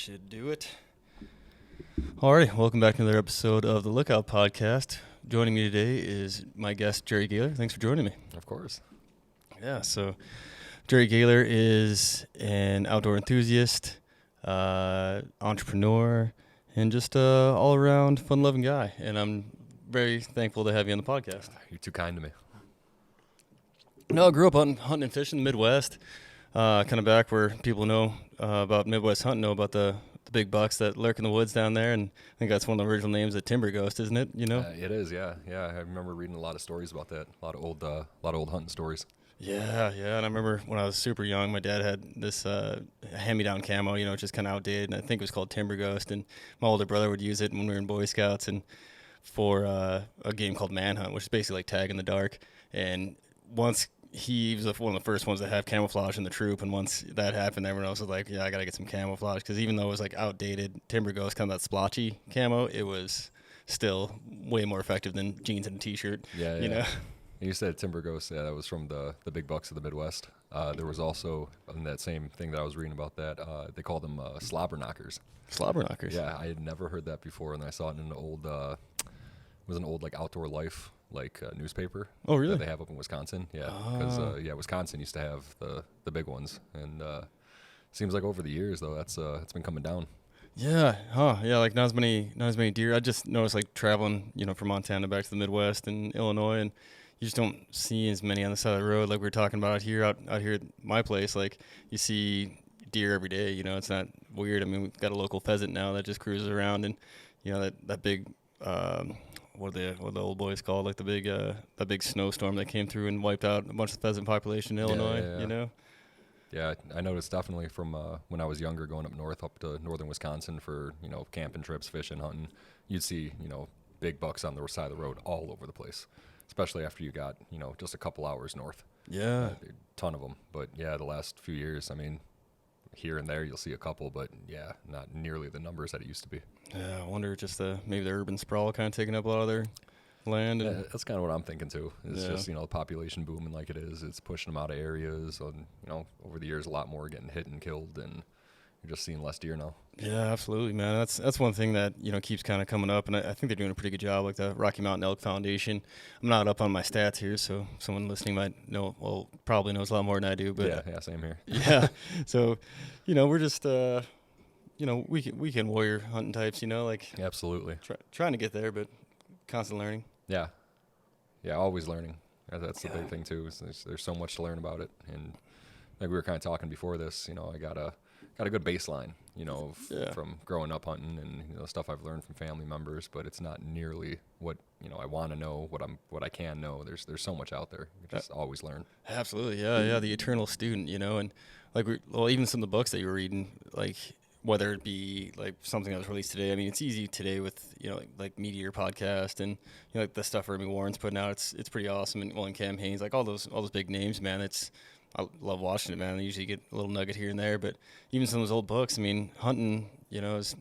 should do it. Alrighty, welcome back to another episode of the Lookout Podcast. Joining me today is my guest, Jerry Gaylor. Thanks for joining me. Of course. Yeah, so Jerry Gaylor is an outdoor enthusiast, entrepreneur, and just all-around fun-loving guy. And I'm very thankful to have you on the podcast. You're too kind to me. No, I grew up hunting and fishing in the Midwest, kind of back where people know about Midwest hunting, know about the big bucks that lurk in the woods down there, and I think that's one of the original names of Timber Ghost, isn't it? You know, it is. Yeah. I remember reading a lot of stories about that. A lot of old hunting stories. Yeah. And I remember when I was super young, my dad had this hand-me-down camo, just kind of outdated, and I think it was called Timber Ghost. And my older brother would use it when we were in Boy Scouts and for a game called Manhunt, which is basically like tag in the dark. And once he was one of the first ones to have camouflage in the troop, and once that happened, everyone else was like, yeah, I got to get some camouflage, because even though it was like outdated Timber Ghost, kind of that splotchy camo, it was still way more effective than jeans and a t-shirt. Yeah. You said Timber Ghost, that was from the big bucks of the Midwest. There was also, in that same thing that I was reading about that, they called them slobber knockers. Slobber knockers? Yeah, I had never heard that before, and I saw it in an old, like Outdoor Life newspaper. Oh, really? That they have up in Wisconsin. Yeah, because Wisconsin used to have the big ones, and seems like over the years though it's been coming down. Yeah, like not as many deer. I just noticed, like, traveling, from Montana back to the Midwest and Illinois, and you just don't see as many on the side of the road like we were talking about out here at my place. Like, you see deer every day. It's not weird. I mean, we've got a local pheasant now that just cruises around, and that big. What are the old boys called? Like that big snowstorm that came through and wiped out a bunch of the pheasant population in Illinois. Yeah, I noticed definitely from when I was younger, going up north, up to northern Wisconsin for camping trips, fishing, hunting. You'd see big bucks on the side of the road all over the place, especially after you got just a couple hours north. Yeah, a ton of them. But yeah, the last few years, I mean, here and there you'll see a couple, but yeah, not nearly the numbers that it used to be. Yeah, I wonder just maybe the urban sprawl kind of taking up a lot of their land. Yeah, that's kind of what I'm thinking too. It's just the population booming like it is. It's pushing them out of areas, and over the years a lot more getting hit and killed, and you're just seeing less deer now. Yeah, absolutely, man. That's one thing that keeps kind of coming up, and I think they're doing a pretty good job, like the Rocky Mountain Elk Foundation. I'm not up on my stats here, so someone listening might know, well, probably knows a lot more than I do. But yeah, same here. Yeah, so we're just weekend warrior hunting types, like absolutely trying to get there, but constant learning. Yeah, always learning. That's the big thing too. Is there's so much to learn about it, and like we were kind of talking before this, I got a good baseline, from growing up hunting and stuff I've learned from family members, but it's not nearly what I want to know, what I can know. There's so much out there. You just always learn. Absolutely, yeah, the eternal student, and like even some of the books that you were reading, like whether it be like something that was released today. I mean, it's easy today with like Meteor podcast and like the stuff Remy Warren's putting out. It's pretty awesome, and Cam Haines, like all those big names, man. I love watching it, man. I usually get a little nugget here and there, but even some of those old books, I mean, hunting, has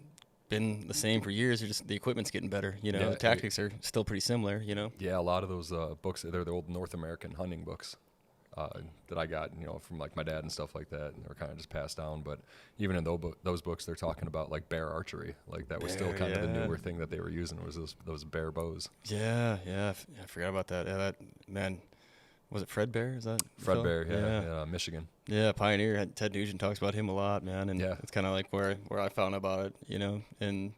been the same for years. Just the equipment's getting better. The tactics are still pretty similar. Yeah, a lot of those books, they're the old North American hunting books that I got, from like my dad and stuff like that. And they were kind of just passed down. But even in those books, they're talking about like bear archery. Like that was still kind of the newer thing that they were using, was those bear bows. Yeah, I forgot about that. Yeah, that, man. Was it Fred Bear? Is that Fred Bear? Yeah, Michigan. Yeah, pioneer. Ted Nugent talks about him a lot, man, and it's kind of like where I found out about it, and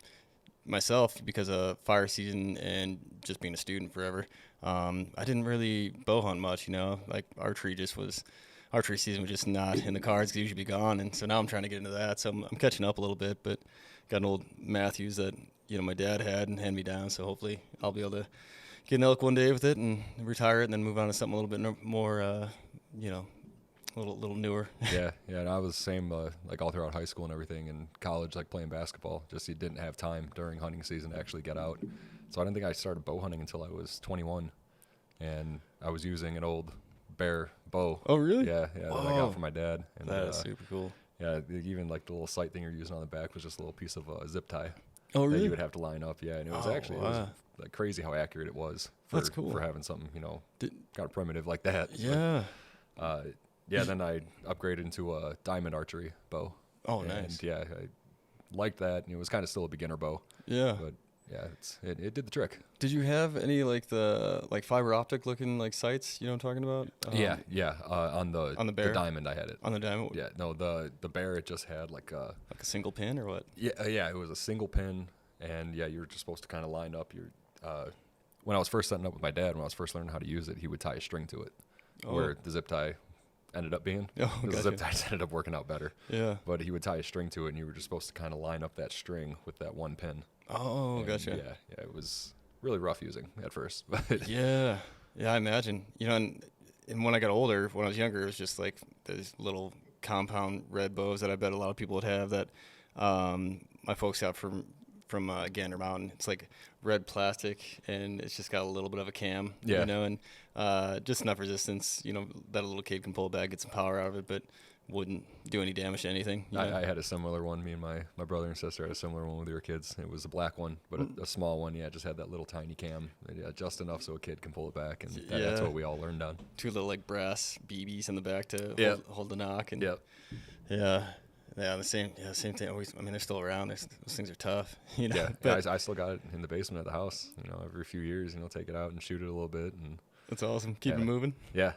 myself, because of fire season and just being a student forever. I didn't really bow hunt much, like archery season was just not in the cards, 'cause it usually be gone, and so now I'm trying to get into that. So I'm catching up a little bit, but got an old Matthews that my dad had and hand me down. So hopefully I'll be able to get an elk one day with it and retire it, and then move on to something a little bit more, a little newer. Yeah, and I was the same, like all throughout high school and everything, and college, like playing basketball. Just you didn't have time during hunting season to actually get out. So I didn't think I started bow hunting until I was 21, and I was using an old Bear bow. Oh, really? Yeah, that I got from my dad. And, that is super cool. Yeah, even like the little sight thing you're using on the back was just a little piece of zip tie. Oh, really? That you would have to line up. Yeah, and it was it was like crazy how accurate it was for, That's cool. for having something, kind of primitive like that. Yeah. But, then I upgraded into a diamond archery bow. Oh, nice. And liked that. It was kind of still a beginner bow. Yeah. But yeah, it did the trick. Did you have any like the fiber optic looking like sights? You know what I'm talking about? Yeah. On the Bear? The Diamond, I had it. On the Diamond? Yeah. No, the Bear, it just had like a single pin or what? Yeah. It was a single pin, and yeah, you were just supposed to kind of line up your. When I was first setting up with my dad, when I was first learning how to use it, he would tie a string to it, where the zip tie ended up being. The zip ties ended up working out better. Yeah. But he would tie a string to it, and you were just supposed to kind of line up that string with that one pin. Oh, and gotcha. Yeah, it was really rough using at first. But yeah, I imagine. You know, and when I got older, when I was younger, it was just like those little compound red bows that I bet a lot of people would have that my folks got from Gander Mountain. It's like red plastic, and it's just got a little bit of a cam, you know, and just enough resistance, you know, that a little kid can pull it back, get some power out of it, but wouldn't do any damage to anything. I had a similar one. Me and my brother and sister had a similar one with your kids. It was a black one, but a small one. Yeah, just had that little tiny cam. Yeah, just enough so a kid can pull it back, and that's what we all learned on. 2 little like brass BBs in the back to hold the knock. And the same thing. Always, I mean, they're still around. Those things are tough, you know. Yeah, I still got it in the basement of the house. You know, every few years, take it out and shoot it a little bit, and that's awesome. Keep it moving. Yeah.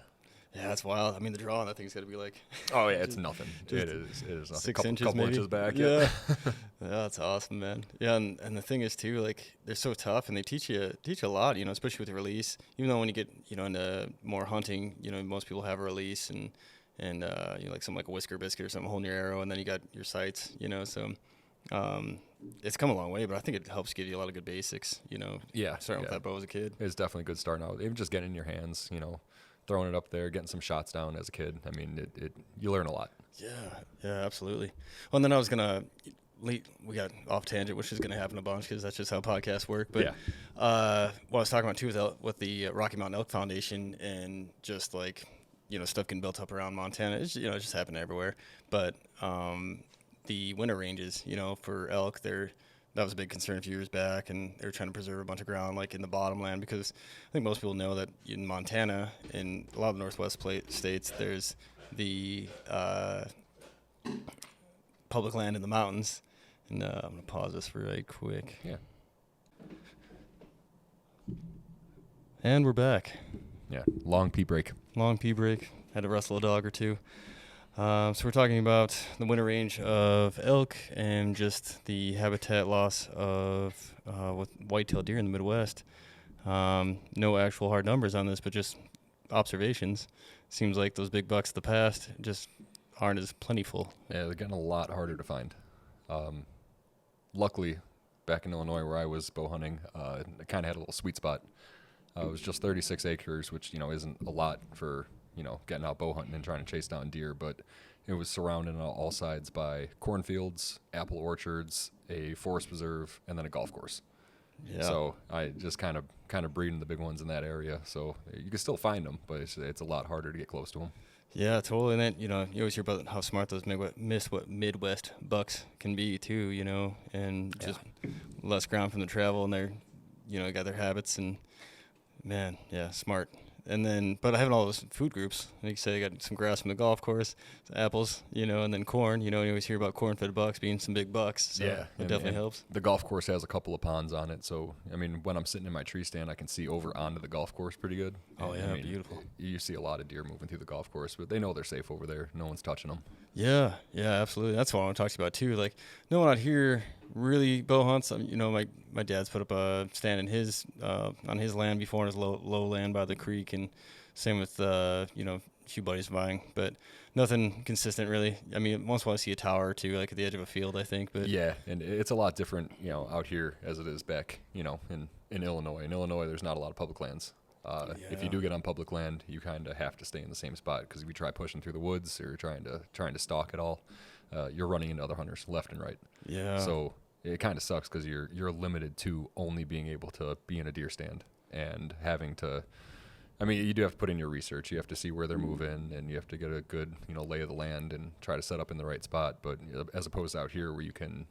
Yeah, that's wild. I mean, the draw on that thing's got to be like. Oh yeah, it's nothing. It is nothing. 6 inches, couple maybe. Inches back. Yeah. Yeah, that's awesome, man. Yeah, and the thing is too, like they're so tough, and they teach you a lot. You know, especially with the release. Even though when you get into more hunting, most people have a release and like something like a whisker biscuit or something holding your arrow, and then you got your sights. So. It's come a long way, but I think it helps give you a lot of good basics. Starting with that bow as a kid. It's definitely a good start now. Even just getting in your hands, throwing it up there, getting some shots down as a kid. I mean, you learn a lot. Yeah, absolutely. Well, and then I was we got off tangent, which is gonna happen a bunch because that's just how podcasts work. But what I was talking about too with the Rocky Mountain Elk Foundation and just like stuff getting built up around Montana. It's just happening everywhere. But the winter ranges, for elk, that was a big concern a few years back, and they were trying to preserve a bunch of ground, like in the bottomland, because I think most people know that in Montana and a lot of Northwest states, there's the public land in the mountains. And I'm going to pause this really quick. Yeah. And we're back. Yeah, long pee break. Had to wrestle a dog or two. So we're talking about the winter range of elk and just the habitat loss of with white-tailed deer in the Midwest. No actual hard numbers on this, but just observations. Seems like those big bucks of the past just aren't as plentiful. Yeah, they're getting a lot harder to find. Luckily, back in Illinois where I was bow hunting, I kind of had a little sweet spot. It was just 36 acres, which isn't a lot for getting out bow hunting and trying to chase down deer, but it was surrounded on all sides by cornfields, apple orchards, a forest preserve, and then a golf course. Yeah. So I just kind of breeding the big ones in that area. So you can still find them, but it's a lot harder to get close to them. Yeah, totally. And then, you always hear about how smart those Midwest bucks can be too, and just less ground from the travel, and they're, got their habits, and man, yeah, smart. And then, but having all those food groups, like you say, I got some grass from the golf course, apples, and then corn. You always hear about corn-fed bucks being some big bucks. So yeah, it definitely helps. The golf course has a couple of ponds on it, so I mean, when I'm sitting in my tree stand, I can see over onto the golf course pretty good. Oh yeah, beautiful. You see a lot of deer moving through the golf course, but they know they're safe over there. No one's touching them. Yeah, absolutely. That's what I want to talk to you about too. Like, no one out here really bow hunts. My dad's put up a stand in his on his land before, on his low land by the creek, and same with a few buddies of mine, but nothing consistent really. I mean, once in a while I see a tower or two, like at the edge of a field, I think. But yeah, and it's a lot different, out here as it is back, in Illinois. In Illinois, there's not a lot of public lands. If you do get on public land, you kind of have to stay in the same spot, because if you try pushing through the woods or trying to stalk at all, you're running into other hunters left and right. Yeah. So it kind of sucks, because you're limited to only being able to be in a deer stand and having to. I mean, you do have to put in your research. You have to see where they're moving, and you have to get a good, lay of the land and try to set up in the right spot. But as opposed to out here, where you can,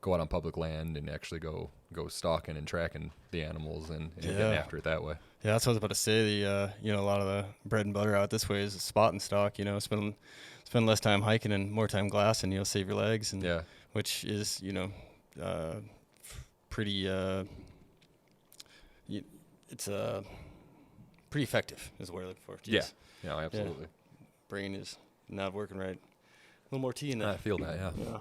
go out on public land and actually go stalking and tracking the animals and getting after it that way. Yeah, that's what I was about to say. A lot of the bread and butter out this way is spot and stalk. Spend less time hiking and more time glassing. Save your legs. And which is, pretty, it's pretty effective is what we're looking for. Jeez. Yeah, absolutely. Yeah. Brain is not working right. A little more tea in that. I feel that, yeah.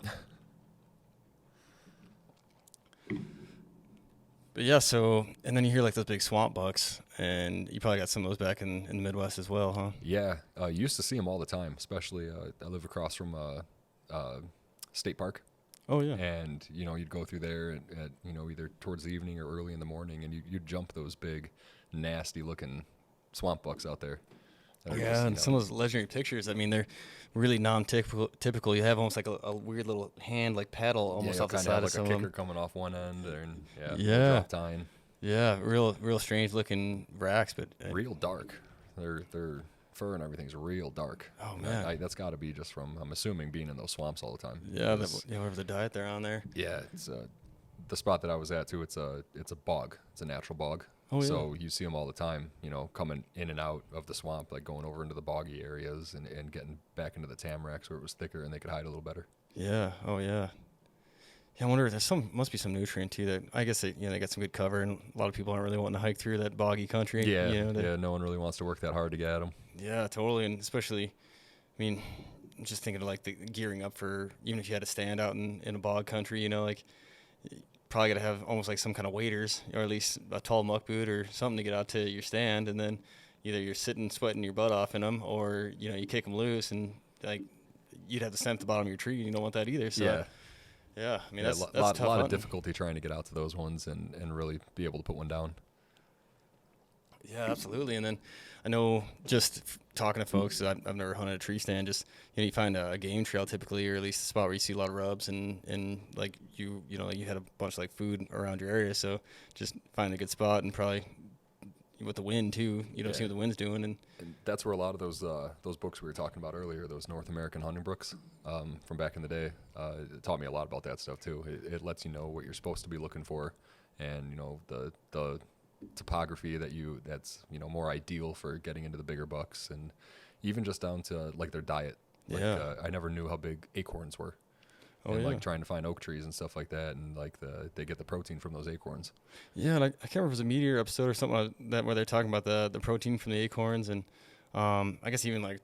But yeah, so, and then you hear like those big swamp bucks, and you probably got some of those back in the Midwest as well, huh? Yeah, used to see them all the time, especially I live across from state park. Oh, yeah. And, you'd go through there at either towards the evening or early in the morning, and you'd jump those big, nasty-looking swamp bucks out there. Yeah, and some of those legendary pictures, I mean, they're really non-typical. You have almost like a weird little hand, like paddle almost off the side of some of them. Like a kicker coming off one end, and yeah. drop tine. Yeah, real strange-looking racks, but... real dark. Their fur and everything's real dark. Oh, man. That's got to be just from, I'm assuming, being in those swamps all the time. Yeah, whatever the diet they're on there. Yeah, it's the spot that I was at, too, it's a bog. It's a natural bog. Oh, yeah. So you see them all the time, coming in and out of the swamp, like going over into the boggy areas and getting back into the tamaracks where it was thicker and they could hide a little better. Yeah. Oh, yeah. Yeah, I wonder if must be some nutrient too that I guess they got some good cover, and a lot of people aren't really wanting to hike through that boggy country. Yeah, no one really wants to work that hard to get at them. Yeah, totally, and especially, I mean, just thinking of like the gearing up for even if you had to stand out in a bog country, like you probably got to have almost like some kind of waders or at least a tall muck boot or something to get out to your stand, and then either you're sitting sweating your butt off in them, or you kick them loose and like you'd have to stand at the bottom of your tree, and you don't want that either. So. Yeah. Yeah, I mean, that's a lot of difficulty trying to get out to those ones and really be able to put one down. Yeah, absolutely. And then I know just talking to folks, I've never hunted a tree stand. Just you find a game trail typically, or at least a spot where you see a lot of rubs, and like you had a bunch of like food around your area. So just find a good spot, and probably with the wind too, see what the wind's doing. And that's where a lot of those books we were talking about earlier, those North American hunting books from back in the day, it taught me a lot about that stuff too. It lets you know what you're supposed to be looking for, and the topography that's more ideal for getting into the bigger bucks, and even just down to like their diet. I never knew how big acorns were. Like trying to find oak trees and stuff like that, and like they get the protein from those acorns. Yeah, and I can't remember if it was a Meteor episode or something like that where they're talking about the protein from the acorns, and I guess even like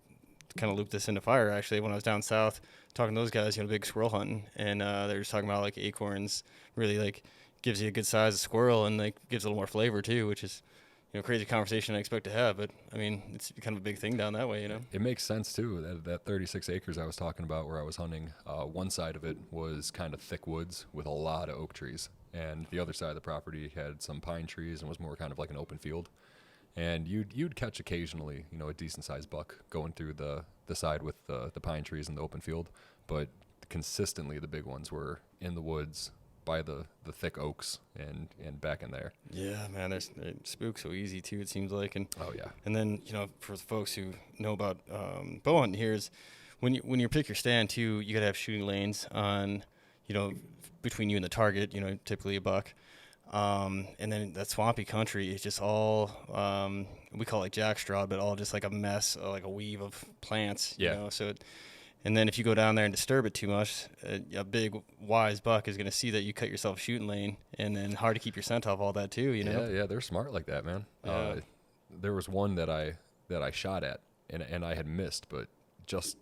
kind of looped this into fire actually when I was down south talking to those guys, big squirrel hunting, and they're just talking about like acorns really like gives you a good size of squirrel and like gives a little more flavor too, which is crazy conversation I expect to have, but I mean it's kind of a big thing down that way. It makes sense too. That 36 acres I was talking about where I was hunting, one side of it was kind of thick woods with a lot of oak trees, and the other side of the property had some pine trees and was more kind of like an open field. And you'd catch occasionally, a decent sized buck going through the side with the pine trees and the open field, but consistently the big ones were in the woods by the thick oaks and back in there. Yeah, man, they spook so easy too, it seems like. And oh yeah. And then for the folks who know about bow hunting here is when you pick your stand too, you gotta have shooting lanes on between you and the target, typically a buck. And then that swampy country is just all we call it jackstraw, but all just like a mess, like a weave of plants. So. And then if you go down there and disturb it too much, a big wise buck is going to see that you cut yourself a shooting lane, and then hard to keep your scent off all that too. Yeah, they're smart like that, man. Yeah. There was one that I shot at, and I had missed, but just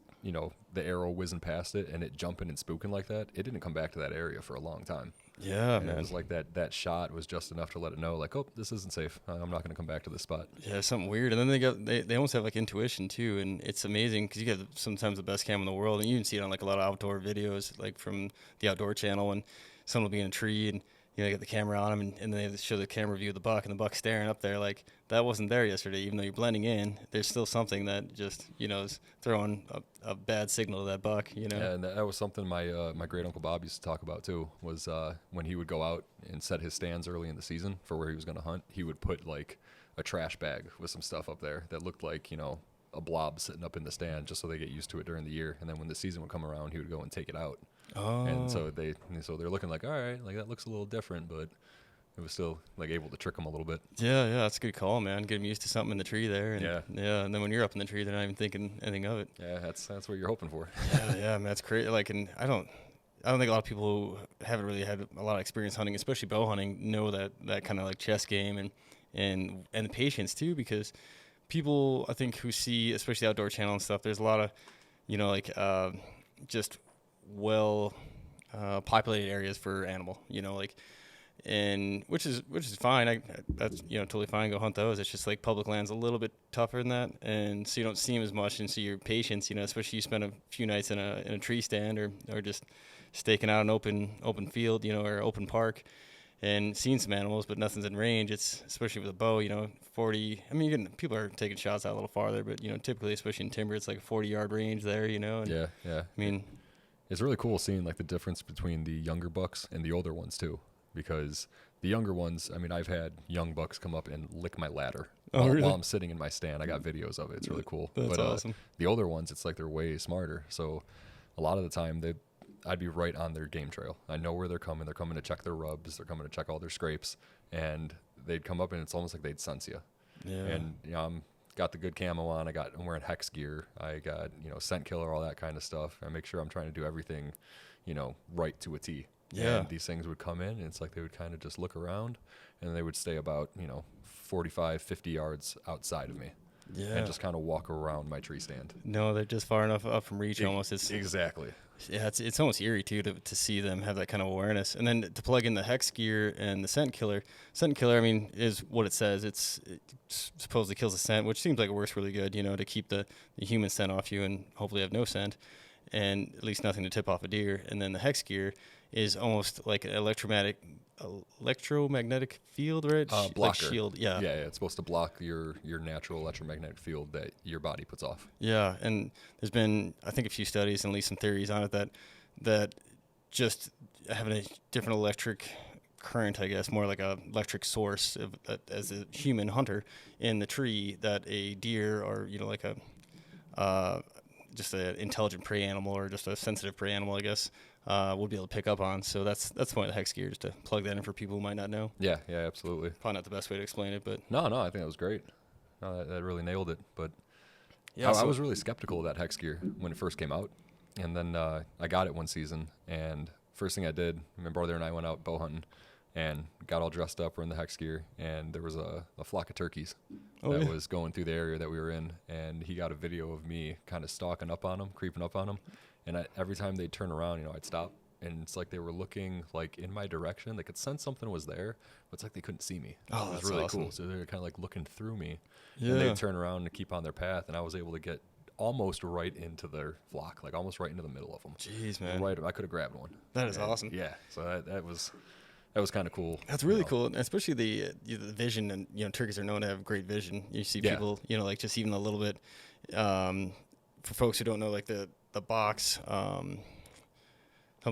the arrow whizzing past it and it jumping and spooking like that, it didn't come back to that area for a long time. Yeah, and man. It was like that shot was just enough to let it know, like, oh, this isn't safe. I'm not going to come back to this spot. Yeah, something weird. And then they almost have like intuition too, and it's amazing because you get sometimes the best cam in the world, and you can see it on like a lot of outdoor videos, like from the Outdoor Channel, and someone will be in a tree and they get the camera on them, and then they show the camera view of the buck, and the buck's staring up there like that wasn't there yesterday. Even though you're blending in, there's still something that just is throwing a bad signal to that buck. Yeah, and that was something my great uncle Bob used to talk about too. Was when he would go out and set his stands early in the season for where he was going to hunt, he would put like a trash bag with some stuff up there that looked like a blob sitting up in the stand, just so they get used to it during the year. And then when the season would come around, he would go and take it out. Oh. And so they're looking like, all right, like that looks a little different, but it was still like able to trick them a little bit. Yeah, that's a good call, man. Get them used to something in the tree there. And yeah. And then when you're up in the tree, they're not even thinking anything of it. Yeah, that's what you're hoping for. yeah, man, that's crazy. Like, and I I don't think a lot of people who haven't really had a lot of experience hunting, especially bow hunting, know that kind of like chess game and the patience too, because people I think who see, especially outdoor channel and stuff, there's a lot of, like just well populated areas for animal, like, and which is fine. That's totally fine. Go hunt those. It's just like public land's a little bit tougher than that, and so you don't see them as much, and so your patience, especially you spend a few nights in a tree stand or just staking out an open field, or open park, and seeing some animals, but nothing's in range. It's especially with a bow, 40. I mean, people are taking shots out a little farther, but typically, especially in timber, it's like a 40-yard range there, And, yeah. I mean, it's really cool seeing like the difference between the younger bucks and the older ones too, because the younger ones, I mean, I've had young bucks come up and lick my ladder while I'm sitting in my stand. I got videos of it. It's really cool. That's awesome. The older ones, it's like they're way smarter. So a lot of the time I'd be right on their game trail. I know where they're coming. They're coming to check their rubs. They're coming to check all their scrapes, and they'd come up and it's almost like they'd sense you. Yeah. And I'm got the good camo on. I'm wearing hex gear. I got scent killer, all that kind of stuff. I make sure I'm trying to do everything, right to a T. Yeah. And these things would come in, and it's like they would kind of just look around, and they would stay about 45, 50 yards outside of me. Yeah. And just kind of walk around my tree stand. No, they're just far enough up from reach almost. It's exactly. Yeah, it's almost eerie too to see them have that kind of awareness, and then to plug in the hex gear and the scent killer. Scent killer, I mean, is what it says. It supposedly kills the scent, which seems like it works really good. To keep the human scent off you and hopefully have no scent, and at least nothing to tip off a deer. And then the hex gear is almost like an electromagnetic field, right? Blocker. Like shield. Yeah. Yeah, it's supposed to block your natural electromagnetic field that your body puts off. Yeah, and there's been, I think, a few studies and at least some theories on it that just having a different electric current, I guess, more like a electric source as a human hunter in the tree, that a deer or like a just an intelligent prey animal or just a sensitive prey animal, I guess, would be able to pick up on. So that's the point of the hex gear, just to plug that in for people who might not know. Yeah, absolutely. Probably not the best way to explain it, but no, I think that was great. No, that really nailed it. But yeah, I was really skeptical of that hex gear when it first came out, and then I got it one season, and first thing I did, my brother and I went out bow hunting and got all dressed up. We're in the hex gear, and there was a flock of turkeys that was going through the area that we were in, and he got a video of me kind of stalking up on them, creeping up on them, and every time they'd turn around, I'd stop, and it's like they were looking like in my direction. They could sense something was there, but it's like they couldn't see me. Oh, it was that's really awesome. cool. So they were kind of like looking through me, Yeah. and they'd turn around and keep on their path, and I was able to get almost right into their flock, like almost right into the middle of them. Jeez, man. Right, I could have grabbed one. That is awesome. Yeah, so that was kind of cool. That's really cool, and especially the vision. And turkeys are known to have great vision. You see people, like just even a little bit. For folks who don't know, like the box. Help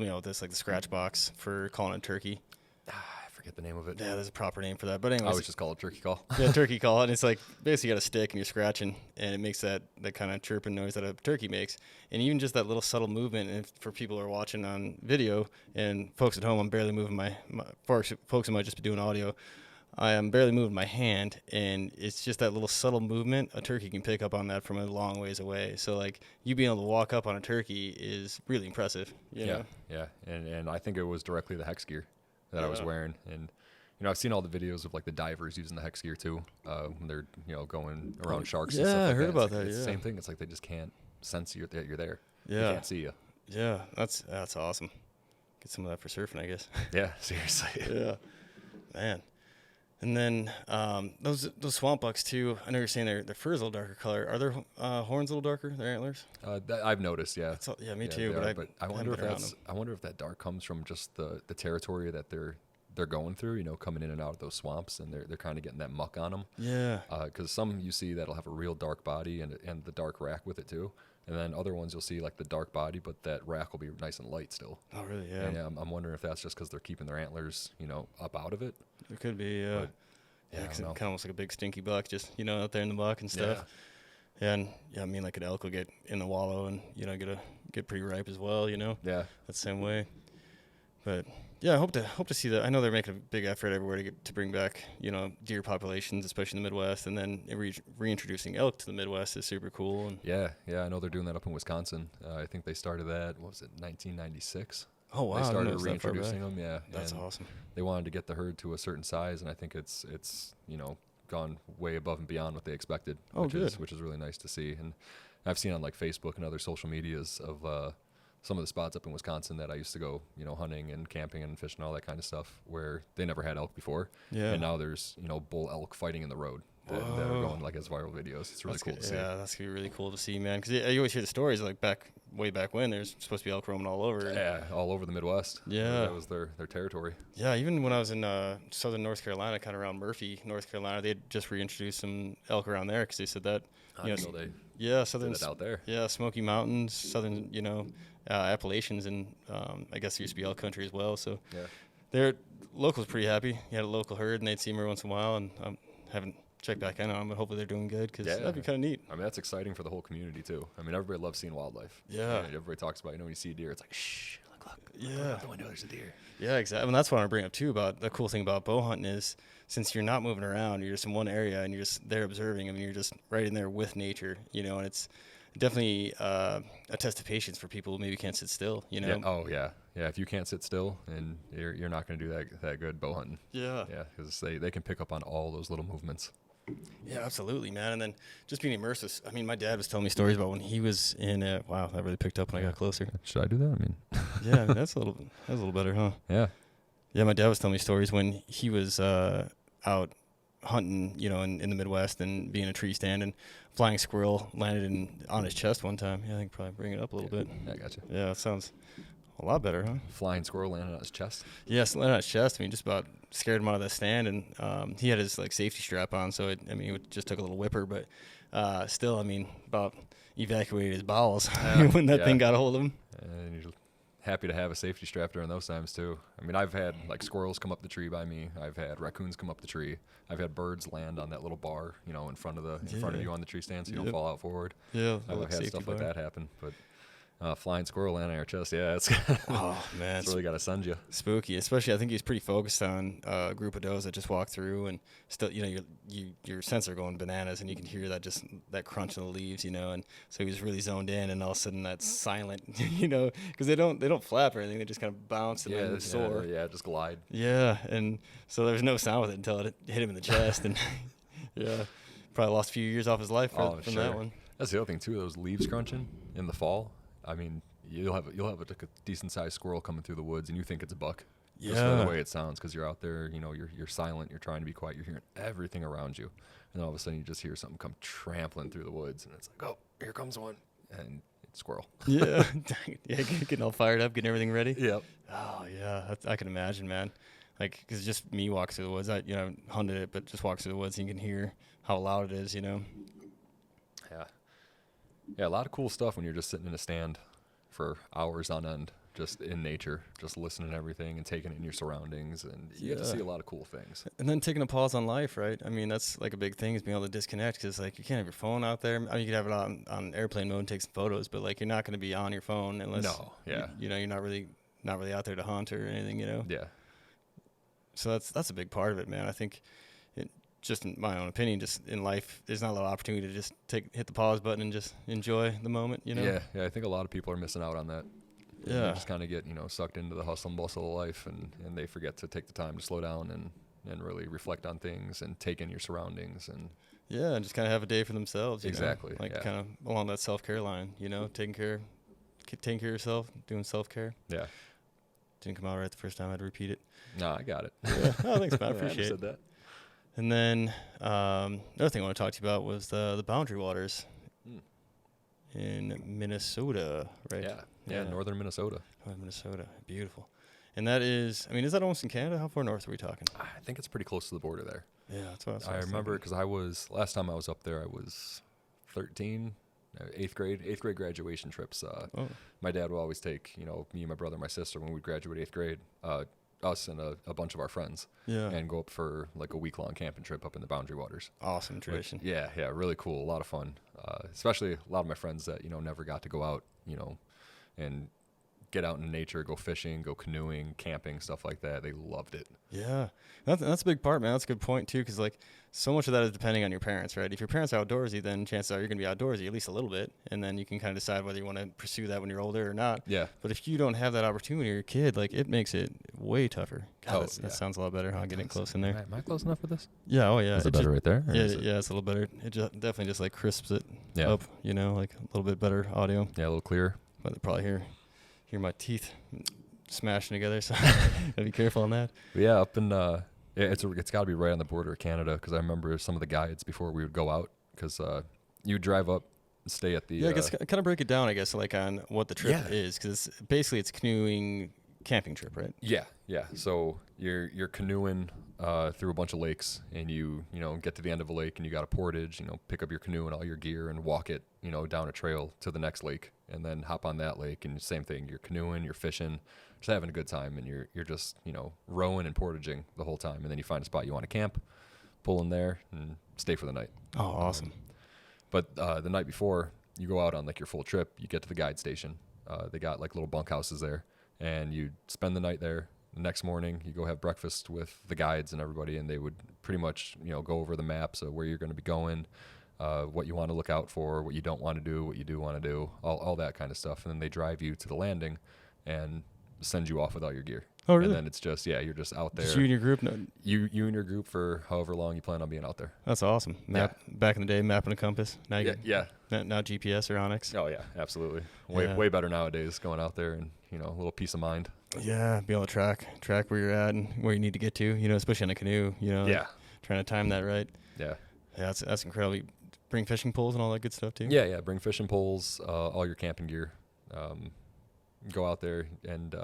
me out with this, like the scratch box for calling a turkey. I forget the name of it. Yeah, there's a proper name for that. But anyways, I always just call it turkey call. Yeah, turkey call, and it's like basically you got a stick and you're scratching, and it makes that kind of chirping noise that a turkey makes, and even just that little subtle movement. And for people who are watching on video and folks at home, I'm barely moving my folks who might just be doing audio. I am barely moving my hand, and it's just that little subtle movement. A turkey can pick up on that from a long ways away. So like you being able to walk up on a turkey is really impressive. You know? Yeah, and I think it was directly the hex gear that I was wearing, and I've seen all the videos of like the divers using the hex gear too, when they're going around sharks. And stuff like I heard that. about It's that. the same thing. It's like they just can't sense you that you're there. Yeah, they can't see you. Yeah, that's awesome. Get some of that for surfing, I guess. Yeah, seriously. Yeah, man. And then those swamp bucks too. I know you're saying their fur is a little darker color. Are their horns a little darker? Their antlers? I've noticed. Yeah. Me too. But I wonder if that dark comes from just the territory that they're going through. Coming in and out of those swamps, and they're kind of getting that muck on them. Yeah. Because some you see that'll have a real dark body and the dark rack with it too. And then other ones you'll see like the dark body, but that rack will be nice and light still. Oh, really? Yeah. And I'm wondering if that's just because they're keeping their antlers, up out of it. It could be, yeah. Because it's kind of almost like a big stinky buck, just out there in the muck and stuff. Yeah, and I mean, like an elk will get in the wallow and get pretty ripe as well. Yeah, that same way. But yeah, I hope to see that. I know they're making a big effort everywhere to bring back deer populations, especially in the Midwest, and then reintroducing elk to the Midwest is super cool. And yeah, I know they're doing that up in Wisconsin. I think they started that. What was it, 1996? Oh wow! They started reintroducing them. Yeah, that's awesome. They wanted to get the herd to a certain size, and I think it's gone way above and beyond what they expected. Oh, which good. Which is really nice to see. And I've seen on like Facebook and other social medias of some of the spots up in Wisconsin that I used to go, hunting and camping and fishing, all that kind of stuff, where they never had elk before. Yeah. And now there's, bull elk fighting in the road that are going like as viral videos. It's really cool to see. Yeah, that's going to be really cool to see, man. Because you always hear the stories like way back when there's supposed to be elk roaming all over. Yeah, all over the Midwest. Yeah. That was their territory. Yeah, even when I was in southern North Carolina, kind of around Murphy, North Carolina, they had just reintroduced some elk around there because they said that. Southern out there. Yeah, Smoky Mountains, southern, Appalachians, and I guess there used to be elk country as well. So their locals pretty happy. You had a local herd, and they'd see them every once in a while, and I haven't checked back in on them, but hopefully they're doing good because that'd be kind of neat. I mean, that's exciting for the whole community too. I mean, everybody loves seeing wildlife. Yeah. Everybody talks about, when you see a deer, it's like, shh, look. Yeah. Out the window, there's a deer. Yeah, exactly. And that's what I want to bring up too about the cool thing about bow hunting is since you're not moving around, you're just in one area and you're just there observing. I mean, you're just right in there with nature, and it's definitely a test of patience for people who maybe can't sit still, Yeah. Oh, yeah. Yeah, if you can't sit still, and you're not going to do that good bow hunting. Yeah. Yeah, because they can pick up on all those little movements. Yeah, absolutely, man. And then just being immersed. I mean, my dad was telling me stories about when he was in. Wow, that really picked up when I got closer. Should I do that? I mean, yeah, that's a little better, huh? Yeah. Yeah, my dad was telling me stories when he was out hunting, in the Midwest and being in a tree stand and flying squirrel landed on his chest one time. Yeah, I think probably bring it up a little bit. Yeah, I gotcha. Yeah, that sounds a lot better, huh? Flying squirrel landed on his chest? Yes, landed on his chest. I mean, just about scared him out of the stand, and he had his safety strap on, so it just took a little whipper, but still, I mean, about evacuated his bowels when that thing got a hold of him. And you're happy to have a safety strap during those times too. I mean, I've had squirrels come up the tree by me. I've had raccoons come up the tree. I've had birds land on that little bar, in front of you on the tree stand, so you don't fall out forward. Yeah, I've had stuff like that happen, but. Flying squirrel landing on your chest, yeah, it's oh man, it's really got to send you. Spooky, especially I think he's pretty focused on a group of does that just walk through, and still, your senses are going bananas, and you can hear that crunch in the leaves, and so he's really zoned in, and all of a sudden that's silent, because they don't flap or anything, they just kind of bounce and then soar. Yeah, just glide. Yeah, and so there's no sound with it until it hit him in the chest, and yeah, probably lost a few years off his life from that one. That's the other thing too. Those leaves crunching in the fall. I mean, you'll have a decent sized squirrel coming through the woods, and you think it's a buck. Yeah. Just by the way it sounds, because you're out there, you're silent, you're trying to be quiet, you're hearing everything around you, and then all of a sudden you just hear something come trampling through the woods, and it's like, oh, here comes one, and it's a squirrel. Yeah, getting all fired up, getting everything ready. Yep. Oh yeah, I can imagine, man. Because just me walking through the woods, I hunted it, but just walk through the woods, and you can hear how loud it is, Yeah. Yeah, a lot of cool stuff when you're just sitting in a stand for hours on end, just in nature, just listening to everything and taking in your surroundings, and you get to see a lot of cool things. And then taking a pause on life, right? I mean, that's a big thing is being able to disconnect, because you can't have your phone out there. I mean, you can have it on airplane mode and take some photos, but you're not going to be on your phone unless you're not really out there to hunt or anything, Yeah. So that's a big part of it, man. I think. Just in my own opinion, just in life, there's not a lot of opportunity to just hit the pause button and just enjoy the moment, Yeah, I think a lot of people are missing out on that. Yeah. They just kind of get, sucked into the hustle and bustle of life, and they forget to take the time to slow down and really reflect on things and take in your surroundings. And and just kind of have a day for themselves. Exactly. Kind of along that self-care line, taking care of yourself, doing self-care. Yeah. Didn't come out right the first time. I had to repeat it. No, I got it. Yeah. Oh, thanks, man. I appreciate it. Said that. And then another thing I want to talk to you about was the Boundary Waters in Minnesota, right? Yeah, northern Minnesota. Northern Minnesota, beautiful. And that is that almost in Canada? How far north are we talking? I think it's pretty close to the border there. Yeah, that's what I remember, because last time I was up there, I was 13, 8th grade graduation trips. My dad would always take, me and my brother and my sister when we'd graduate 8th grade, us and a bunch of our friends, and go up for a week-long camping trip up in the Boundary Waters. Awesome tradition. Yeah, really cool, a lot of fun, especially a lot of my friends that never got to go out, and get out in nature, go fishing, go canoeing, camping, stuff like that. They loved it. Yeah, that's a big part, man. That's a good point too, because like so much of that is depending on your parents, right? If your parents are outdoorsy, then chances are you're gonna be outdoorsy at least a little bit, and then you can kind of decide whether you want to pursue that when you're older or not. Yeah. But if you don't have that opportunity, or your kid, like it makes it way tougher. God, that sounds a lot better. Huh? Getting close in there. Am I close enough for this? Yeah. Oh yeah. Is it better right there? Yeah. Yeah. It's a little better. It definitely just like crisps it up. You know, like a little bit better audio. Yeah, a little clearer. But they probably hear my teeth smashing together, so gotta be careful on that. Yeah, up in it's got to be right on the border of Canada, because I remember some of the guides before we would go out, because you drive up, stay at the I guess kind of break it down, I guess, like on what the trip is, because basically it's canoeing camping trip, right? Yeah. So you're canoeing through a bunch of lakes, and you get to the end of a lake, and you got a portage, pick up your canoe and all your gear and walk it down a trail to the next lake, and then hop on that lake, and same thing, you're canoeing, you're fishing, just having a good time, and you're just rowing and portaging the whole time, and then you find a spot you want to camp, pull in there and stay for the night. Oh, awesome. But the night before you go out on like your full trip, you get to the guide station. They got like little bunkhouses there, and you spend the night there. The next morning, you go have breakfast with the guides and everybody, and they would pretty much, go over the maps of where you're going to be going, what you want to look out for, what you don't want to do, what you do want to do, all that kind of stuff. And then they drive you to the landing and send you off with all your gear. Oh, really? And then it's just, you're just out there. Just you and your group? No. You and your group for however long you plan on being out there. That's awesome. Back in the day, map and a compass. Now now GPS or Onyx. Oh, yeah, absolutely. Way better nowadays going out there, and, a little peace of mind. Yeah, be able to track where you're at and where you need to get to, especially on a canoe, like trying to time that right. Yeah. Yeah, that's incredible. You bring fishing poles and all that good stuff too? Yeah, bring fishing poles, all your camping gear. Go out there, and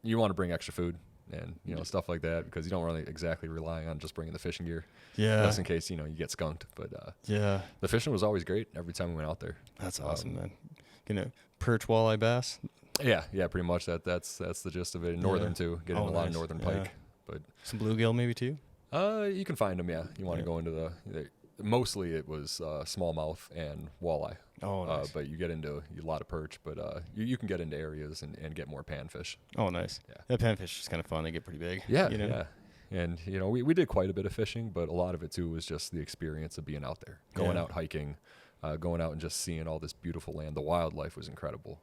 you want to bring extra food and, stuff like that, because you don't really exactly rely on just bringing the fishing gear. Yeah. Just in case, you get skunked. But the fishing was always great every time we went out there. That's awesome, man. Perch, walleye, bass? Yeah, pretty much. That's the gist of it. Northern too, getting a lot of northern pike, but some bluegill maybe too. You can find them. Yeah, you want to go into mostly it was smallmouth and walleye. Oh, nice. But you get into a lot of perch, but you can get into areas and get more panfish. Oh, nice. Yeah, panfish is kind of fun. They get pretty big. Yeah, yeah. And we did quite a bit of fishing, but a lot of it too was just the experience of being out there, going out hiking, going out and just seeing all this beautiful land. The wildlife was incredible.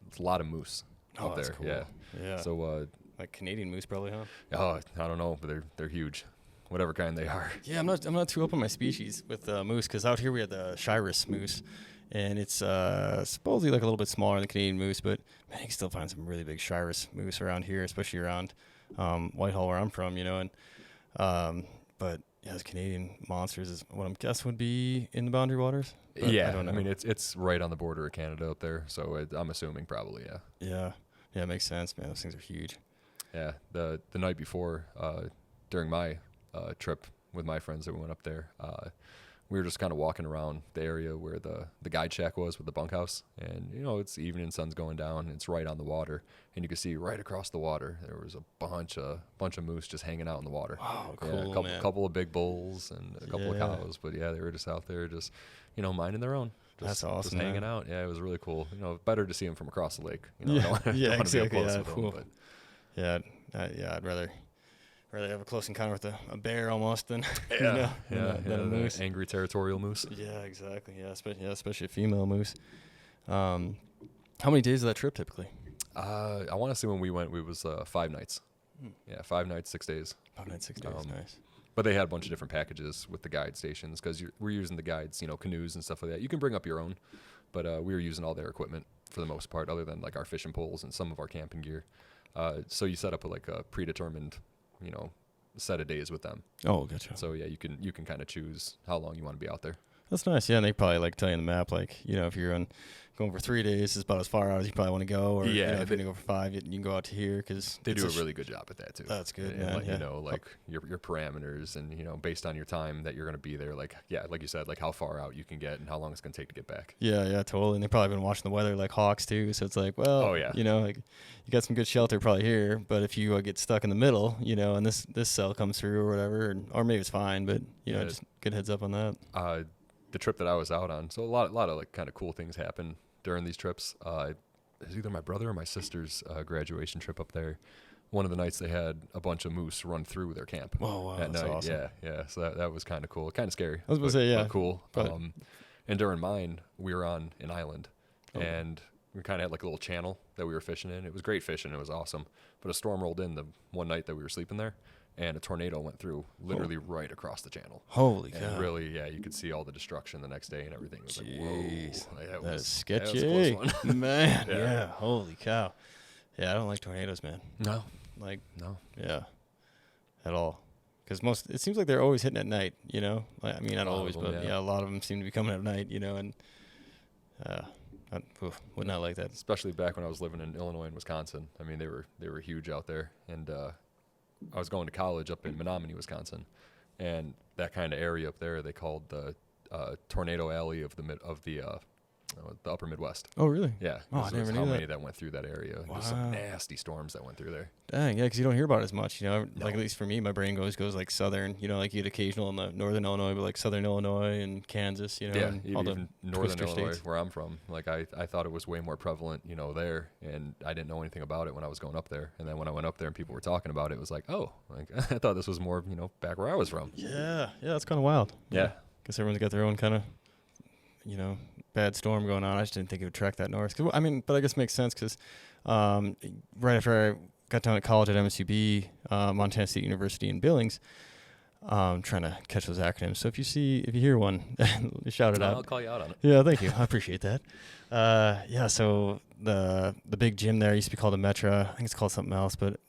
It's a lot of moose out there. Cool. Yeah. So like Canadian moose probably, huh? Oh, I don't know, but they're huge, whatever kind they are. Yeah, I'm not too up on my species with moose, because out here we had the Shiras moose, and it's supposedly like a little bit smaller than Canadian moose, but man, you can still find some really big Shiras moose around here, especially around Whitehall where I'm from, and but yeah, those Canadian monsters is what I'm guessing would be in the Boundary Waters. Yeah, I don't know. I mean it's right on the border of Canada out there, so I'm assuming probably Yeah, it makes sense, man. Those things are huge. Yeah, the night before, during my trip with my friends that we went up there, we were just kind of walking around the area where the guide shack was with the bunkhouse, and it's evening, sun's going down, it's right on the water, and you could see right across the water there was a bunch of moose just hanging out in the water. Oh, cool, a couple of big bulls and a couple of cows, but they were just out there just minding their own. That's awesome. Just hanging out. Yeah, it was really cool. Better to see them from across the lake. Exactly. Yeah, cool. I'd rather have a close encounter with a bear almost than than a moose. Angry territorial moose. Yeah, exactly. Yeah, especially a female moose. How many days is that trip typically? I want to say when we went, it was 5 nights. Yeah, 5 nights, 6 days. 5 nights, 6 days. Nice. But they had a bunch of different packages with the guide stations, because we're using the guides, canoes and stuff like that. You can bring up your own, but we were using all their equipment for the most part, other than like our fishing poles and some of our camping gear. So you set up like a predetermined, set of days with them. Oh, gotcha. So yeah, you can kind of choose how long you want to be out there. That's nice. Yeah, and they probably tell you in the map, if you're going for 3 days, it's about as far out as you probably want to go. Or if you're going to go for 5, you can go out to here, because they do a really good job at that too. That's good. And let you know your parameters, and based on your time that you're going to be there, like you said, like how far out you can get and how long it's going to take to get back. Yeah, totally. And they've probably been watching the weather like hawks too. So it's like, well, you got some good shelter probably here, but if you get stuck in the middle, and this cell comes through or whatever, or maybe it's fine, but just good heads up on that. The trip that I was out on, so a lot of like kind of cool things happen during these trips. was either my brother or my sister's graduation trip up there. One of the nights they had a bunch of moose run through their camp. Oh, wow, at that's night. awesome. Yeah. So that was kind of cool. Kind of scary. I was going to say, yeah. But cool. But and during mine, we were on an island, and we kind of had like a little channel that we were fishing in. It was great fishing. It was awesome. But a storm rolled in the one night that we were sleeping there, and a tornado went through literally right across the channel. Holy and cow. Really, you could see all the destruction the next day and everything. It was Jeez. like, whoa. That is sketchy. That was a close one. Man, yeah. Holy cow. Yeah, I don't like tornadoes, man. No. No. Yeah. At all. Because it seems like they're always hitting at night, you know? Like, I mean, not always, but a lot of them seem to be coming at night, you know, and would not like that. Especially back when I was living in Illinois and Wisconsin. I mean, they were huge out there. And I was going to college up in Menominee, Wisconsin. And that kind of area up there, they called the Tornado Alley of the upper Midwest. Oh, really? Yeah. Oh, I never knew how many that went through that area. Wow. Just some nasty storms that went through there. Dang, yeah, because you don't hear about it as much, you know. No. Like, at least for me, my brain goes like southern, you know, like you get occasional in the northern Illinois, but like southern Illinois and Kansas, you know. Yeah, and all even the northern Illinois, states. where I'm from. Like, I thought it was way more prevalent, you know, there, and I didn't know anything about it when I was going up there. And then when I went up there and people were talking about it, it was like, oh, like I thought this was more, you know, back where I was from. Yeah, that's kind of wild. Yeah. Because everyone's got their own kind of, you know, bad storm going on. I just didn't think it would track that north. I mean, but I guess it makes sense because right after I got down at college at MSUB, Montana State University in Billings, trying to catch those acronyms. So if you hear one, shout it out. I'll call you out on it. Yeah, thank you. I appreciate that. So the big gym there used to be called the Metra. I think it's called something else, but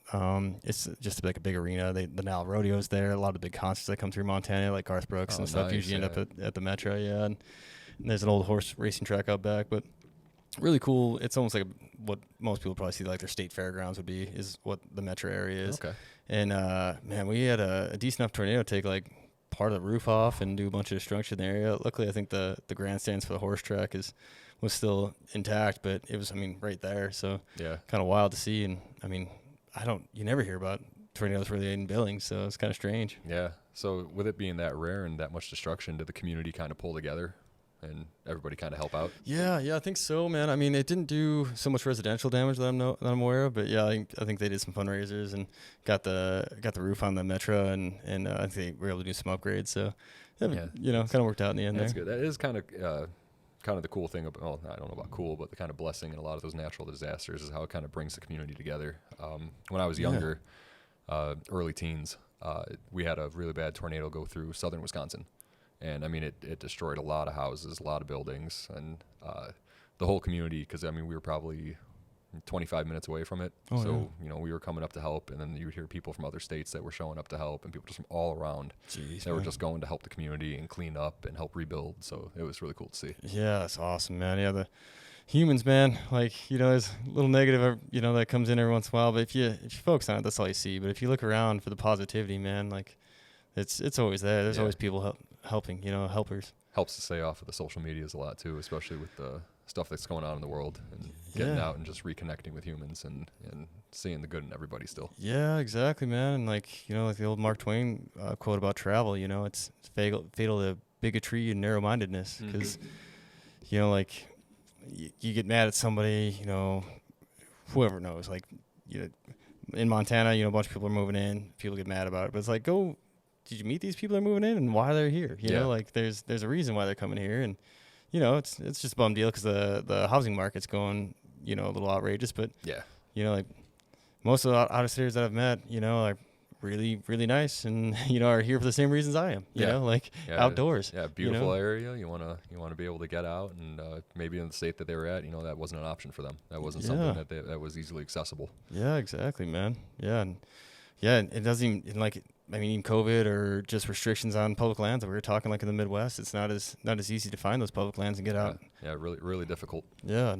it's just like a big arena. The Nile Rodeo's there. A lot of the big concerts that come through Montana, like Garth Brooks and stuff, usually end up at the Metra. Yeah, and there's an old horse racing track out back, but really cool. It's almost like what most people probably see like their state fairgrounds would be, is what the Metro area is. Okay. And man, we had a decent enough tornado take like part of the roof off and do a bunch of destruction in the area. Luckily, I think the grandstands for the horse track was still intact, but it was, I mean, right there. So yeah, kind of wild to see. And I mean, you never hear about tornadoes really in Billings, so it's kind of strange. Yeah. So with it being that rare and that much destruction, did the community kind of pull together and everybody kind of help out? Yeah, I think so, man. I mean, it didn't do so much residential damage that I'm aware of, but yeah, I think they did some fundraisers and got the roof on the Metro, and I think they were able to do some upgrades. So, you know, kind of worked out in the end. That's good. That is kind of the cool thing about, well, I don't know about cool, but the kind of blessing in a lot of those natural disasters is how it kind of brings the community together. When I was younger, early teens, we had a really bad tornado go through southern Wisconsin. And, I mean, it destroyed a lot of houses, a lot of buildings, and the whole community, because, I mean, we were probably 25 minutes away from it. Oh, so, you know, we were coming up to help, and then you would hear people from other states that were showing up to help, and people just from all around that were just going to help the community and clean up and help rebuild. So it was really cool to see. Yeah, that's awesome, man. Yeah, the humans, man, like, you know, there's a little negative, you know, that comes in every once in a while, but if you focus on it, that's all you see. But if you look around for the positivity, man, like, it's always there. There's always people helping, you know, helpers. Helps to stay off of the social medias a lot too, especially with the stuff that's going on in the world, and getting out and just reconnecting with humans and seeing the good in everybody still. Yeah, exactly, man. And like, you know, like the old Mark Twain quote about travel, you know, it's fatal to bigotry and narrow-mindedness, because, you know, like you get mad at somebody, you know, whoever knows, like, you know, in Montana, you know, a bunch of people are moving in, people get mad about it, but it's like, did you meet these people that are moving in, and why they're here? You know, like there's a reason why they're coming here, and you know, it's just a bum deal because the housing market's going, you know, a little outrageous. But you know, like most of the out-of-staters that I've met, you know, are really, really nice, and you know, are here for the same reasons I am. You know, like outdoors. Yeah, beautiful area. You wanna be able to get out, and maybe in the state that they were at, you know, that wasn't an option for them. That wasn't something that was easily accessible. Yeah, exactly, man. Yeah, and it doesn't even like. I mean, even COVID or just restrictions on public lands. We were talking like in the Midwest, it's not as easy to find those public lands and get out. Yeah, really, really difficult. Yeah,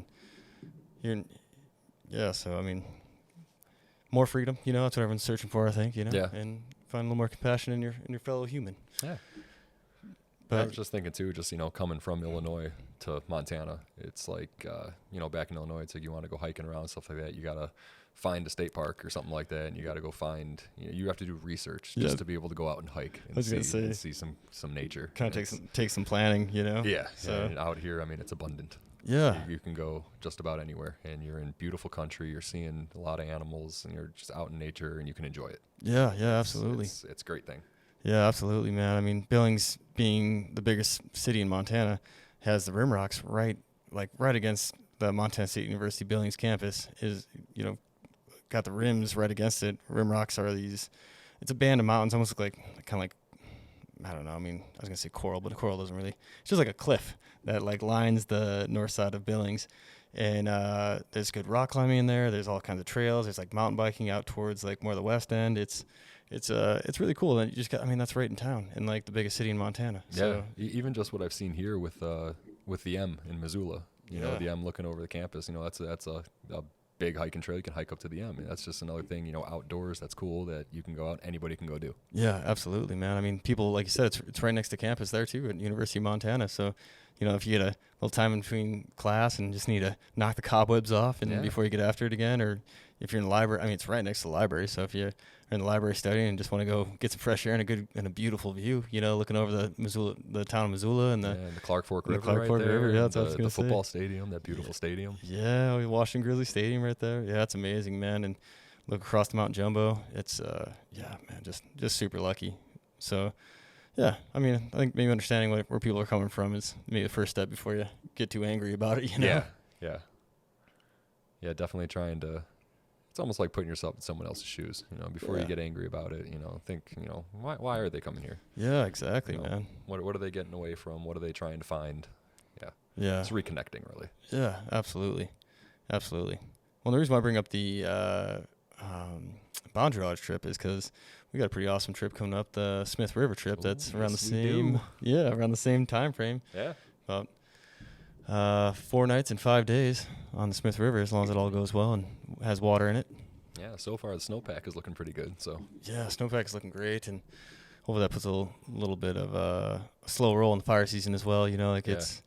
so I mean, more freedom. You know, that's what everyone's searching for, I think. You know, and find a little more compassion in your fellow human. Yeah. But I was just thinking too, just, you know, coming from Illinois to Montana, it's like, you know, back in Illinois, it's like you want to go hiking around, stuff like that. You gotta find a state park or something like that, and you got to go find, you know, you have to do research just to be able to go out and hike and see some nature. Kind of take some planning, you know. Yeah. So out here, I mean, it's abundant. Yeah. You can go just about anywhere, and you're in beautiful country. You're seeing a lot of animals, and you're just out in nature, and you can enjoy it. Yeah, absolutely. It's a great thing. Yeah, absolutely, man. I mean, Billings being the biggest city in Montana has the Rim Rocks right against the Montana State University Billings campus. Is, got the rims right against it. Rim Rocks are it's a band of mountains, almost look like kind of like, I don't know. I mean, I was gonna say coral, but a coral doesn't really. It's just like a cliff that like lines the north side of Billings, and there's good rock climbing in there. There's all kinds of trails. There's like mountain biking out towards like more the west end. It's really cool. And you just got. I mean, that's right in town in like the biggest city in Montana. So. Yeah, even just what I've seen here with the M in Missoula. You know, the M looking over the campus. You know, that's a big hiking trail. You can hike up to the M. That's just another thing, outdoors. That's cool that you can go out. Anybody can go do. Yeah, absolutely, man. I mean, people, like you said, it's right next to campus there too at University of Montana. So, if you get a little time in between class and just need to knock the cobwebs off and before you get after it again, or if you're in the library, I mean, it's right next to the library. So if you're in the library studying and just want to go get some fresh air and a beautiful view, looking over the town of Missoula and the Clark Fork River, Yeah, that's what I was gonna say. The football stadium, that beautiful stadium. Yeah, Washington Grizzly Stadium right there. Yeah, it's amazing, man. And look across the Mount Jumbo. It's man, just super lucky. So. Yeah, I mean, I think maybe understanding where people are coming from is maybe the first step before you get too angry about it, Yeah, definitely trying to. It's almost like putting yourself in someone else's shoes, before you get angry about it. Think, why are they coming here? Yeah, exactly, man. What are they getting away from? What are they trying to find? Yeah. It's reconnecting, really. Yeah, absolutely. Well, the reason why I bring up the Boundary Lodge trip is because we got a pretty awesome trip coming up, the Smith River trip. That's around around the same time frame. Yeah. About 4 nights and 5 days on the Smith River, as long as it all goes well and has water in it. Yeah, so far the snowpack is looking pretty good. So yeah, snowpack is looking great, and hopefully that puts a little bit of a slow roll in the fire season as well. It's.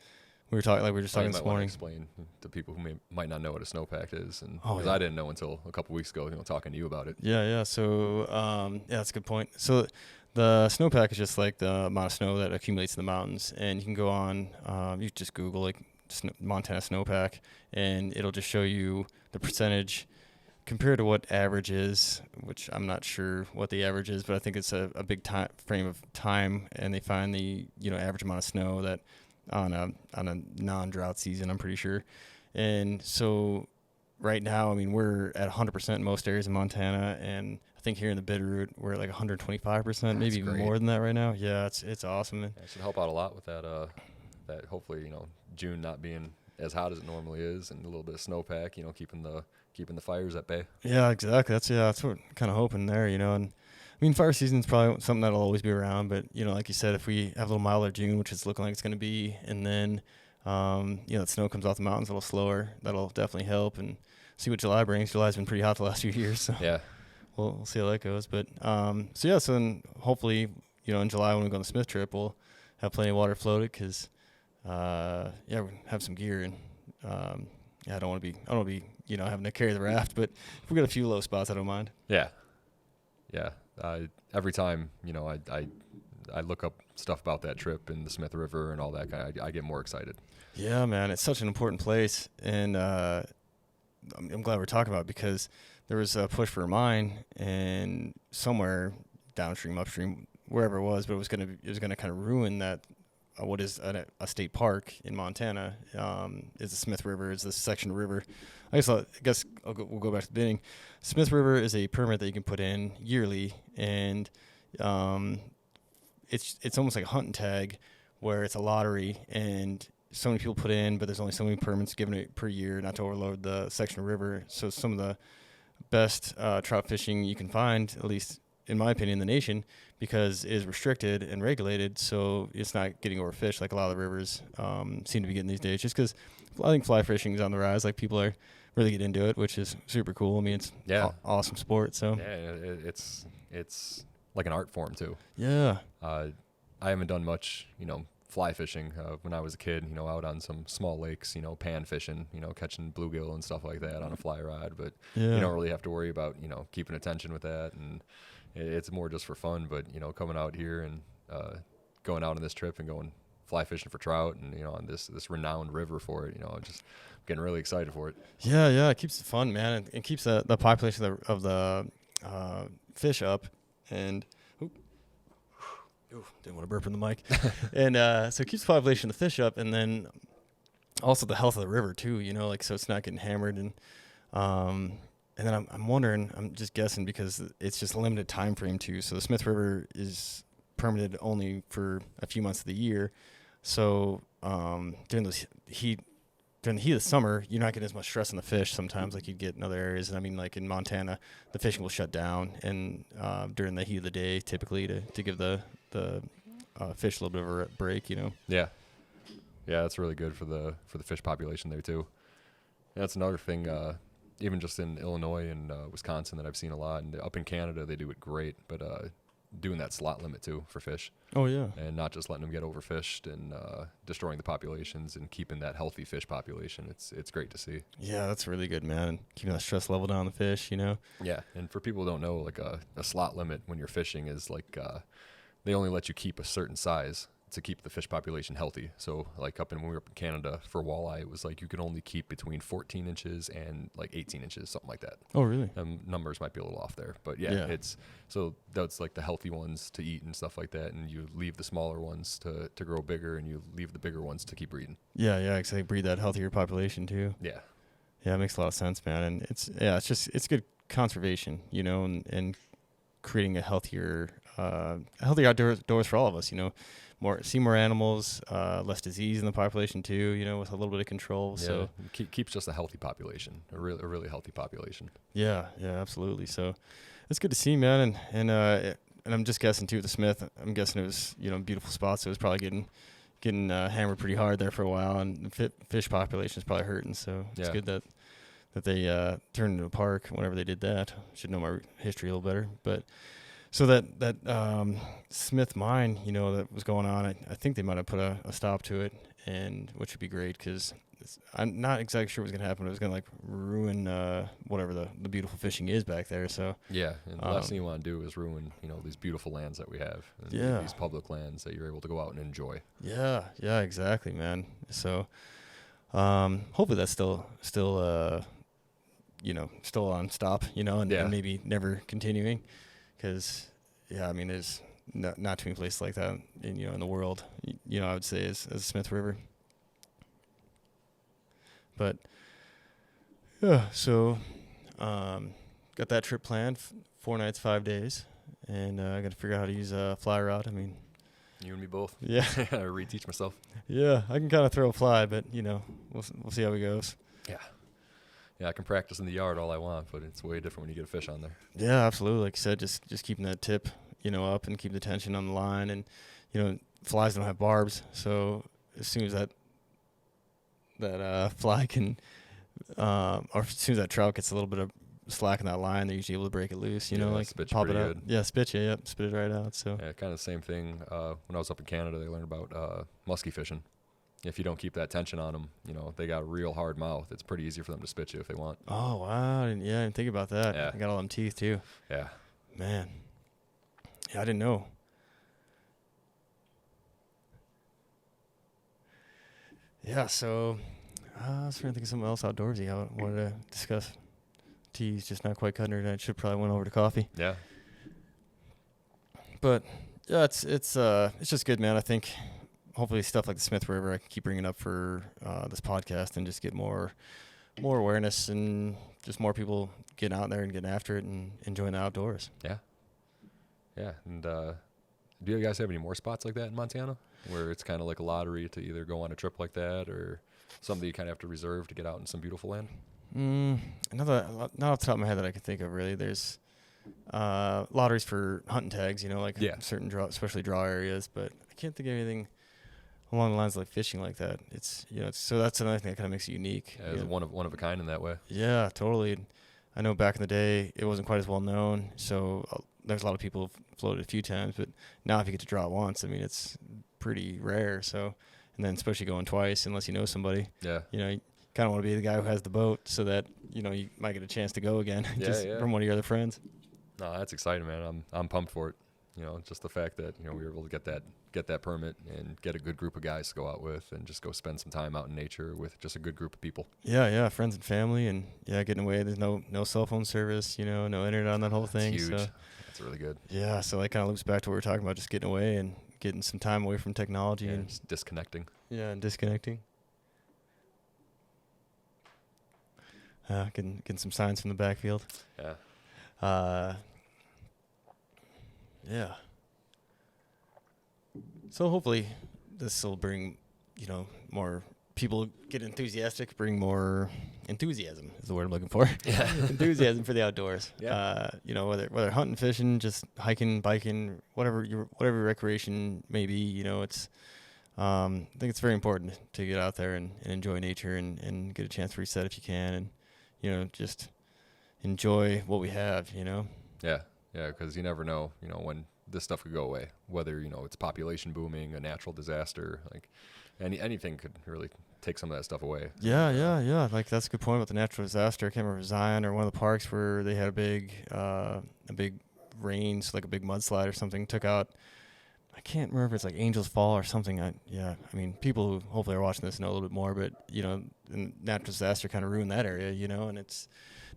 We were just talking this morning. Explain to people who might not know what a snowpack is, and because I didn't know until a couple weeks ago, talking to you about it. Yeah. So, that's a good point. So, the snowpack is just like the amount of snow that accumulates in the mountains, and you can go on. You just Google like Montana snowpack, and it'll just show you the percentage compared to what average is, which I'm not sure what the average is, but I think it's a big time frame of time, and they find the average amount of snow that. On a non-drought season, I'm pretty sure. And so right now, I mean, we're at 100% in most areas in Montana, and I think here in the Bitterroot, we're at like 125%, maybe even more than that right now. Yeah, it's awesome. It should help out a lot with that, that hopefully, June not being as hot as it normally is, and a little bit of snowpack, keeping the fires at bay. Yeah, exactly. That's what we're kind of hoping there, and I mean, fire season is probably something that'll always be around, but, like you said, if we have a little milder June, which it's looking like it's going to be, and then, the snow comes off the mountains a little slower, that'll definitely help, and see what July brings. July's been pretty hot the last few years, so yeah, we'll see how that goes. But, so then hopefully, in July when we go on the Smith trip, we'll have plenty of water floated because, we have some gear, and, I don't want to be, having to carry the raft, but if we got a few low spots, I don't mind. Yeah. Every time, I look up stuff about that trip and the Smith River and all that I get more excited. Yeah, man, it's such an important place, and I'm glad we're talking about it because there was a push for a mine, and somewhere downstream, upstream, wherever it was, but it was gonna kind of ruin that. What is a state park in Montana is the Smith River. Is this section of river. I guess we'll go back to the beginning. Smith River is a permit that you can put in yearly, and it's almost like a hunt and tag where it's a lottery, and so many people put in, but there's only so many permits given it per year, not to overload the section of river. So some of the best trout fishing you can find, at least in my opinion, in the nation, because it is restricted and regulated, so it's not getting overfished like a lot of the rivers seem to be getting these days. Just because I think fly fishing is on the rise, like people are really getting into it, which is super cool. I mean, it's awesome sport. So it's like an art form too. Yeah. I haven't done much, fly fishing when I was a kid. Out on some small lakes, pan fishing, catching bluegill and stuff like that on a fly rod. But you don't really have to worry about keeping attention with that, and it's more just for fun. But coming out here and going out on this trip and going fly fishing for trout, and on this renowned river for it. Just getting really excited for it. Yeah, it keeps it fun, man. It keeps the population of the fish up, and didn't want to burp in the mic. And so it keeps the population of the fish up, and then also the health of the river too. So it's not getting hammered, and then I'm wondering, I'm just guessing because it's just a limited time frame too. So the Smith River is permitted only for a few months of the year. So during the heat of the summer, you're not getting as much stress on the fish sometimes like you'd get in other areas. And I mean, like in Montana, the fishing will shut down and during the heat of the day, typically to give the fish a little bit of a break. Yeah, that's really good for the fish population there too. And that's another thing. Even just in Illinois and Wisconsin that I've seen a lot, and up in Canada they do it great, but doing that slot limit too for fish. Oh yeah. And not just letting them get overfished and destroying the populations and keeping that healthy fish population. It's great to see. Yeah, that's really good, man. Keeping that stress level down on the fish, Yeah, and for people who don't know, like a slot limit when you're fishing is like they only let you keep a certain size to keep the fish population healthy. So like when we were up in Canada for walleye, it was like you could only keep between 14 inches and like 18 inches, something like that. Oh, really? Numbers might be a little off there, but yeah, it's so that's like the healthy ones to eat and stuff like that, and you leave the smaller ones to grow bigger, and you leave the bigger ones to keep breeding. Yeah, exactly. Breed that healthier population too. Yeah, it makes a lot of sense, man. And it's good conservation, and creating a healthier outdoors for all of us, see more animals, less disease in the population too, with a little bit of control. Yeah, so keeps just a healthy population, a really healthy population. Yeah, absolutely. So it's good to see, man. And I'm just guessing too, the Smith, I'm guessing it was, beautiful spots. So it was probably getting hammered pretty hard there for a while, and the fish population is probably hurting. So it's good that they turned into a park whenever they did that. Should know my history a little better, but. So that Smith mine, that was going on, I think they might have put a stop to it, and which would be great because I'm not exactly sure what's going to happen. It was going to ruin whatever the beautiful fishing is back there. So yeah, and the last thing you want to do is ruin these beautiful lands that we have. And these public lands that you're able to go out and enjoy. Yeah, exactly, man. So hopefully that's still on stop, and maybe never continuing. Because, there's not too many places like that in the world, I would say, as the Smith River. But, so got that trip planned, 4 nights, 5 days, and I got to figure out how to use a fly rod. You and me both. Yeah. I reteach myself. Yeah, I can kind of throw a fly, but, we'll see how it goes. Yeah. Yeah, I can practice in the yard all I want, but it's way different when you get a fish on there. Yeah, absolutely. Like I said, just keeping that tip, up and keep the tension on the line. And, flies don't have barbs. So as soon as that fly can, or as soon as that trout gets a little bit of slack in that line, they're usually able to break it loose, pop it out. Good. Yeah, spit it right out. So yeah, kind of the same thing. When I was up in Canada, they learned about musky fishing. If you don't keep that tension on them, they got a real hard mouth. It's pretty easy for them to spit you if they want. Oh, wow. I didn't think about that. Yeah. I got all them teeth, too. Yeah. Man. Yeah, I didn't know. Yeah, so I was trying to think of something else outdoorsy I wanted to discuss. Tea's just not quite cutting her, and I should probably went over to coffee. Yeah. But, yeah, it's just good, man. I think hopefully stuff like the Smith River I can keep bringing up for this podcast and just get more awareness and just more people getting out there and getting after it and enjoying the outdoors. Yeah. Yeah. And do you guys have any more spots like that in Montana where it's kind of like a lottery to either go on a trip like that or something you kind of have to reserve to get out in some beautiful land? Not off the top of my head that I can think of really. There's lotteries for hunting tags, certain especially draw areas, but I can't think of anything along the lines of like fishing like that. It's so that's another thing that kind of makes it unique. Yeah, it's one of a kind in that way. Yeah, totally. I know back in the day it wasn't quite as well known, so there's a lot of people floated a few times, but now if you get to draw it once, it's pretty rare. So, and then especially going twice, unless you know somebody. Yeah. You kind of want to be the guy who has the boat, so that you might get a chance to go again, from one of your other friends. No, that's exciting, man. I'm pumped for it. You know, just the fact that, you know, we were able to get that permit and get a good group of guys to go out with and just go spend some time out in nature with just a good group of people. Yeah, friends and family, and getting away. There's no cell phone service, you know, no internet on that whole thing. That's huge. So That's really good. yeah, so that kind of loops back to what we were talking about, just getting away and getting some time away from technology and just disconnecting. Yeah, and disconnecting. Getting some signs from the backfield. Yeah. Yeah. So hopefully this will bring, you know, more people get enthusiastic, bring more enthusiasm is the word I'm looking for. Yeah. Enthusiasm for the outdoors. Yeah. You know, whether hunting, fishing, just hiking, biking, whatever recreation may be, you know, it's I think it's very important to get out there and enjoy nature and get a chance to reset if you can, and, you know, just enjoy what we have, you know. Yeah, because you never know, you know, when this stuff could go away, whether, you know, it's population booming, a natural disaster, like anything could really take some of that stuff away. Yeah. Like, that's a good point about the natural disaster. I can't remember Zion or one of the parks where they had a big rain, so like a big mudslide or something, took out, I can't remember if it's like Angels Fall or something. I mean, people who hopefully are watching this know a little bit more, but, you know, the natural disaster kind of ruined that area, you know, and it's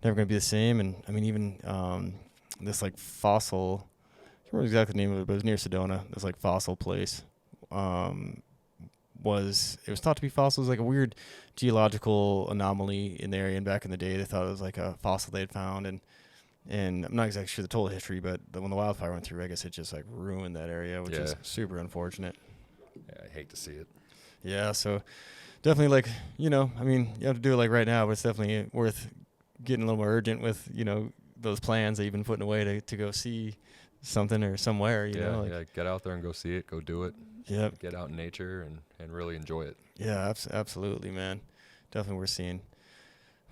never going to be the same. And I mean, even this like fossil, I can't remember exactly the name of it, but it was near Sedona. This like fossil place it was thought to be fossils, like a weird geological anomaly in the area. And back in the day, they thought it was like a fossil they had found, and I'm not exactly sure the total history, but when the wildfire went through, I guess it just like ruined that area, which is super unfortunate. Yeah, I hate to see it. Yeah, so definitely, like, you know, I mean, you have to do it like right now, but it's definitely worth getting a little more urgent with, you know, those plans that you've been putting away to go see something or somewhere, you know. Like, get out there and go see it, go do it. Yeah. Get out in nature and really enjoy it. Yeah, absolutely, man. Definitely worth seeing.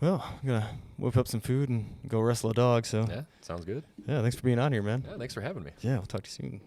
Well, I'm going to whip up some food and go wrestle a dog, so. Yeah, sounds good. Yeah, thanks for being on here, man. Yeah, thanks for having me. Yeah, we'll talk to you soon.